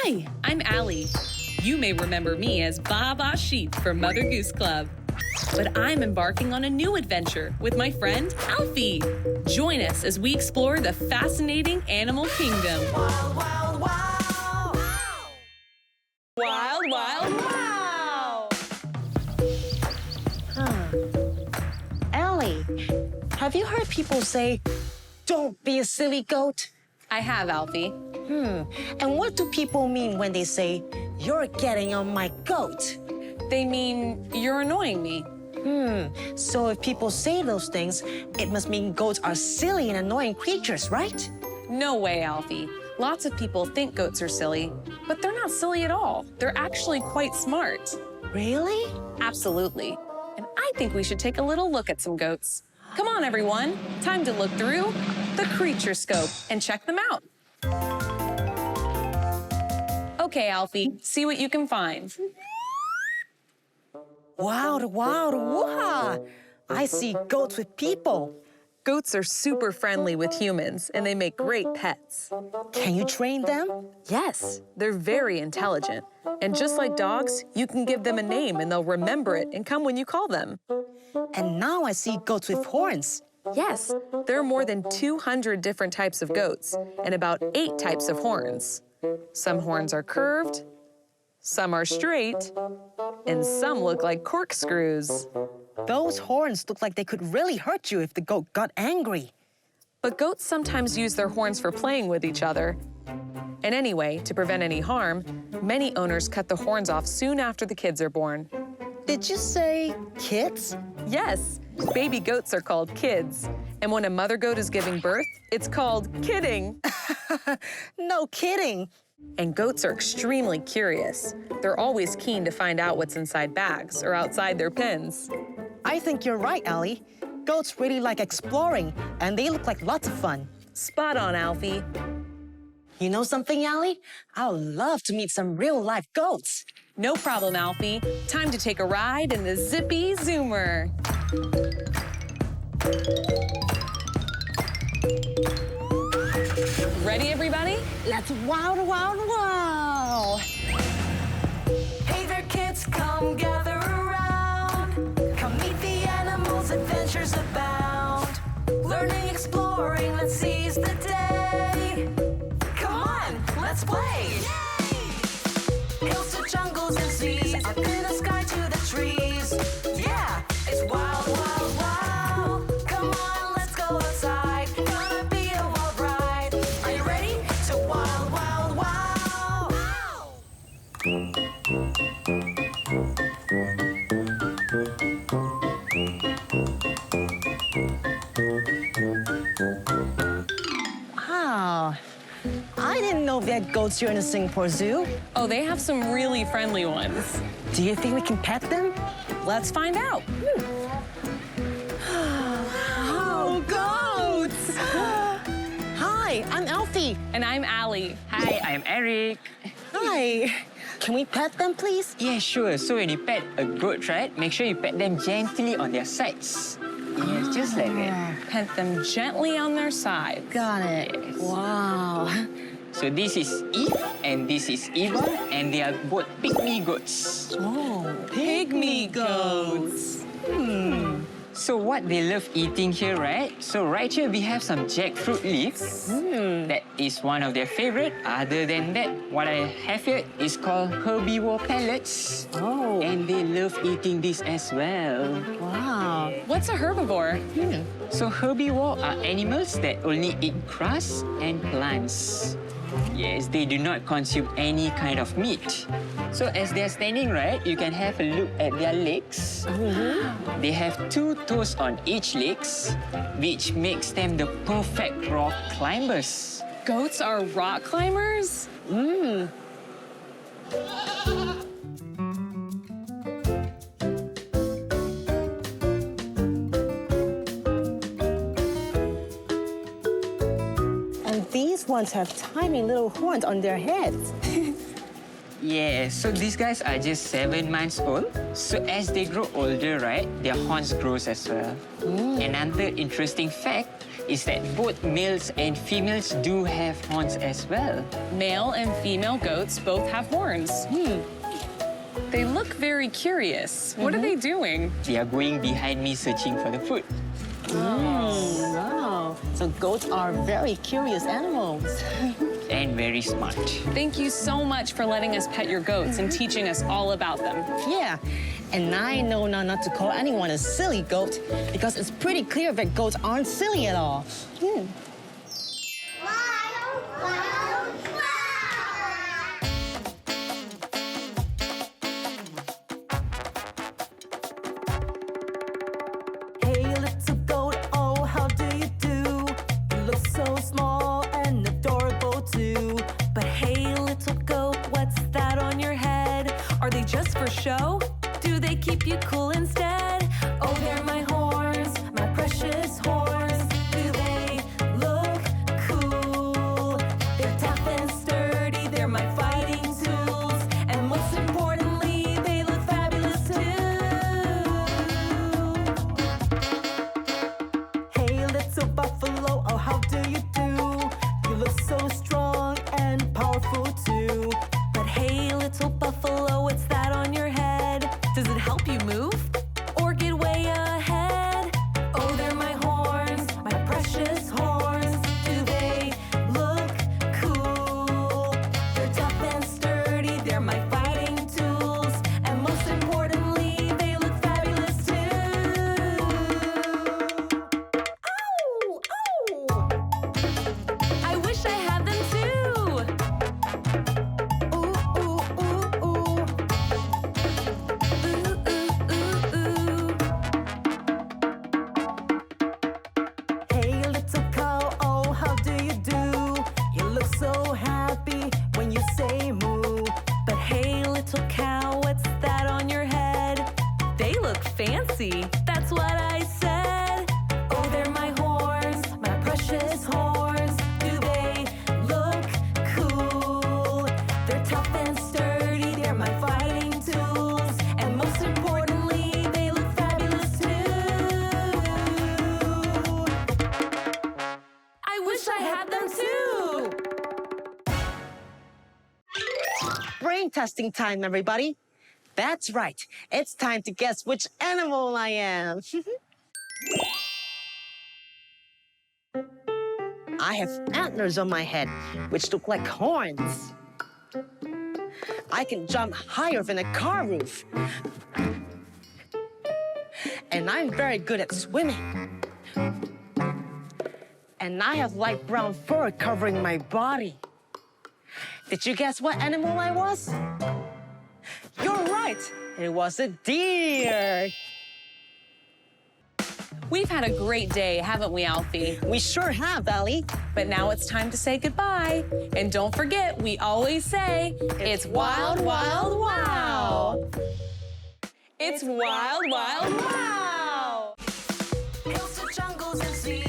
Hi, I'm Allie. You may remember me as Baba Sheep from Mother Goose Club. But I'm embarking on a new adventure with my friend Alfie. Join us as we explore the fascinating animal kingdom. Wild, wild, wow! Wild, wild, wow! Allie, have you heard people say, "Don't be a silly goat"? I have, Alfie. And what do people mean when they say, "You're getting on my goat"? They mean you're annoying me. So if people say those things, it must mean goats are silly and annoying creatures, right? No way, Alfie. Lots of people think goats are silly, but they're not silly at all. They're actually quite smart. Really? Absolutely. And I think we should take a little look at some goats. Come on, everyone. Time to look through the creature scope and check them out. Okay, Alfie, see what you can find. Wow, wow, wow! I see goats with people. Goats are super friendly with humans, and they make great pets. Can you train them? Yes, they're very intelligent. And just like dogs, you can give them a name and they'll remember it and come when you call them. And now I see goats with horns. Yes, there are more than 200 different types of goats and about 8 types of horns. Some horns are curved, some are straight, and some look like corkscrews. Those horns look like they could really hurt you if the goat got angry. But goats sometimes use their horns for playing with each other. And anyway, to prevent any harm, many owners cut the horns off soon after the kids are born. Did you say kids? Yes, baby goats are called kids. And when a mother goat is giving birth, it's called kidding. No kidding. And goats are extremely curious. They're always keen to find out what's inside bags or outside their pens. I think you're right, Allie. Goats really like exploring, and they look like lots of fun. Spot on, Alfie. You know something, Allie? I would love to meet some real-life goats. No problem, Alfie. Time to take a ride in the Zippy Zoomer. Ready, everybody? Let's wow, wow, wow! Hey there, kids, come gather around. Come meet the animals, adventures abound. Learning, exploring, let's seize the day. Come on, let's play! Hills to jungles and seas, up in the sky to the trees. Yeah, it's wild, wild, wow. Come on, let's go outside. Gonna be a wild ride. Are you ready to wild, wild, wow? Wow. I didn't know we had goats here in the Singapore Zoo. Oh, they have some really friendly ones. Do you think we can pet them? Let's find out. Oh, goats! Hi, I'm Alfie. And I'm Allie. Hi, I'm Eric. Hi. Can we pet them, please? Yeah, sure. So when you pet a goat, right, make sure you pet them gently on their sides. Yes, just like that. Pet them gently on their side. Got it. Yes. Wow. So this is Eve and this is Eva, and they are both pygmy goats. Oh, Pygmy goats. So what they love eating here, right? So right here we have some jackfruit leaves. That is one of their favorite. Other than that, what I have here is called herbivore pellets. Oh. And they love eating this as well. Wow. What's a herbivore? So herbivore are animals that only eat grass and plants. Yes, they do not consume any kind of meat. So as they're standing, right, you can have a look at their legs. They have 2 toes on each legs, which makes them the perfect rock climbers. Goats are rock climbers? And these ones have tiny little horns on their heads. Yeah, so these guys are just 7 months old. So as they grow older, right, their horns grows as well. Another interesting fact, is that both males and females do have horns as well. Male and female goats both have horns. They look very curious. What are they doing? They are going behind me searching for the food. Wow. So goats are very curious animals. And very smart. Thank you so much for letting us pet your goats and teaching us all about them. Yeah. And I know now not to call anyone a silly goat because it's pretty clear that goats aren't silly at all. Hey, little goat, oh, how do you do? You look so small and adorable too. But hey, little goat, what's that on your head? Are they just for show? Do they keep you cool instead? Oh, they're my horns, my precious horns. Do they look cool? They're tough and sturdy, they're my fighting tools. And most importantly, they look fabulous too. Hey, little buffalo, oh, how do you do? You look so strong and powerful too. But hey, little buffalo, what's that on your head? Does it help you move? Or get way ahead? Oh, they're my horns, my precious horns. Do they look cool? They're tough and sturdy, they're my fighting tools. And most importantly, they look fabulous too. Ow! Oh! I wish I had them too. Ooh, ooh, ooh, ooh. Hey, little cow, oh, how do you do? You look so happy when you say moo. But hey, little cow, what's that on your head? They look fancy. That's what I said. Oh, they're my horns, my precious horns. Do they look cool? They're tough and sturdy, they're my fighting tools. And most importantly, they look fabulous too. I wish I had them too. Brain testing time, everybody. That's right. It's time to guess which animal I am. I have antlers on my head, which look like horns. I can jump higher than a car roof. And I'm very good at swimming. And I have light brown fur covering my body. Did you guess what animal I was? You're right. It was a deer. We've had a great day, haven't we, Alfie? We sure have, Ellie. But now it's time to say goodbye. And don't forget, we always say, it's wild, wild, wow. It's wild, wild, wow. Hills to jungles and seas.